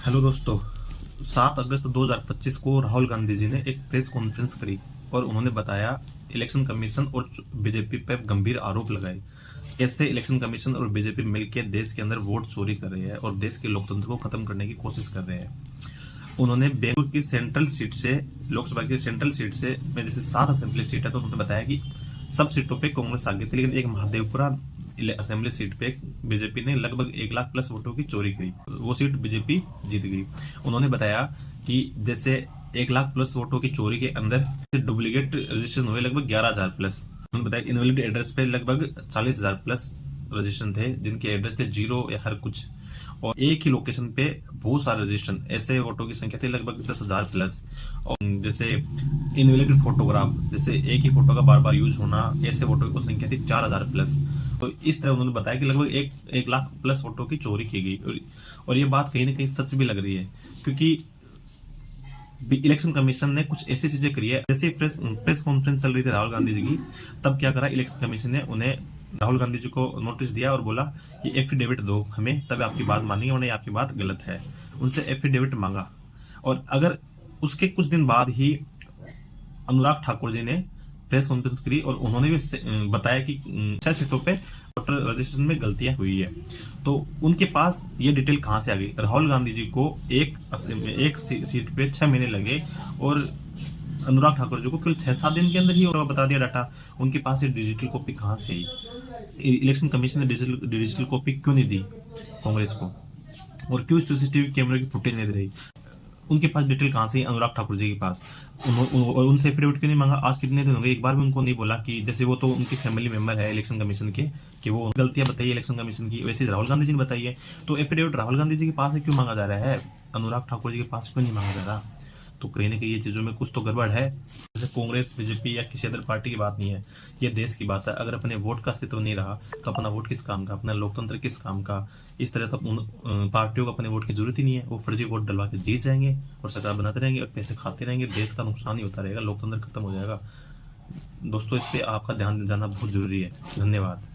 Hello दोस्तों। 7 अगस्त 2025 को राहुल गांधी जी ने एक प्रेस कॉन्फ्रेंस करी और उन्होंने बताया इलेक्शन कमीशन और बीजेपी पर गंभीर आरोप लगाए। ऐसे इलेक्शन कमीशन और बीजेपी मिलकर देश के अंदर वोट चोरी कर रहे हैं और देश के लोकतंत्र को खत्म करने की कोशिश कर रहे हैं। उन्होंने बेंगलुरु की सेंट्रल सीट से, लोकसभा की सेंट्रल सीट से, में जैसे 7 असेंबली सीट है, तो उन्होंने बताया कि सब सीटों पे कांग्रेस आगे थी, लेकिन एक महादेवपुरा असेंबली सीट पे बीजेपी ने लगभग 1 लाख प्लस वोटों की चोरी करी। वो सीट बीजेपी जीत गई। उन्होंने बताया कि जैसे 1 लाख प्लस वोटों की चोरी के अंदर डुप्लीकेट रजिस्ट्रेशन हुए लगभग 11,000 प्लस। उन्होंने बताया इनवैलिड एड्रेस पे लगभग 40,000 प्लस रजिस्ट्रेशन थे, जिनके एड्रेस थे जीरो या हर कुछ। और एक ही लोकेशन पे बहुत सारे रजिस्ट्रेशन, ऐसे वोटों की संख्या थी लगभग 10,000 प्लस। और जैसे इनवैलिड फोटोग्राफ, जैसे एक ही फोटो का बार बार यूज होना, ऐसे वोटों की संख्या थी 4,000 प्लस। तो इस तरह उन्होंने बताया कि लगभग एक लाख प्लस वोटों की चोरी की गई। और ये बात कहीं ना कहीं सच भी लग रही है, क्योंकि इलेक्शन कमीशन ने कुछ ऐसी चीजें करी है। जैसे प्रेस कॉन्फ्रेंस चल रही थी राहुल गांधी जी की, तब क्या करा इलेक्शन कमीशन ने, उन्हें राहुल गांधी जी को नोटिस दिया और बोला कि एफिडेविट दो हमें, तब आपकी बात मानेंगे, वरना आपकी बात गलत है। उनसे एफिडेविट मांगा। और अगर उसके कुछ दिन बाद ही अनुराग ठाकुर जी ने प्रेस कॉन्फ्रेंस करी और उन्होंने भी बताया कि 6 सीटों पे वोटर रजिस्ट्रेशन में गलतियां हुई है। तो उनके पास ये डिटेल कहां से आ गई? राहुल गांधी जी को एक सीट पे 6 महीने लगे और अनुराग ठाकुर जी को केवल 6-7 दिन के अंदर ही बता दिया डाटा। उनके पास ये डिजिटल कॉपी कहां से आई? इलेक्शन कमीशन ने डिजिटल कॉपी क्यों नहीं दी कांग्रेस को? और क्यों सीसीटीवी कैमरे की फुटेज नहीं दे रही? उनके पास डिटेल कहां से? अनुराग ठाकुर जी के पास। और उनसे एफिडेविट क्यों नहीं मांगा? आज कितने दिन हो गए, एक बार भी उनको नहीं बोला कि जैसे वो तो उनके फैमिली मेंबर है इलेक्शन कमीशन के, कि वो गलतियां बताइए इलेक्शन कमीशन की, वैसे राहुल गांधी जी ने बताई है। तो एफिडेविट राहुल गांधी जी के पास से क्यों मांगा जा रहा है, अनुराग ठाकुर जी के पास क्यों नहीं मांगा जा रहा? तो कहीं ना कहीं ये चीजों में कुछ तो गड़बड़ है। जैसे कांग्रेस, बीजेपी या किसी अदर पार्टी की बात नहीं है, ये देश की बात है। अगर अपने वोट का अस्तित्व नहीं रहा तो अपना वोट किस काम का, अपना लोकतंत्र किस काम का? इस तरह तो उन पार्टियों को अपने वोट की जरूरत ही नहीं है। वो फर्जी वोट डलवा के जीत जाएंगे और सरकार बनाते रहेंगे और पैसे खाते रहेंगे, देश का नुकसान ही होता रहेगा, लोकतंत्र खत्म हो जाएगा। दोस्तों, इस पे आपका ध्यान जाना बहुत जरूरी है। धन्यवाद।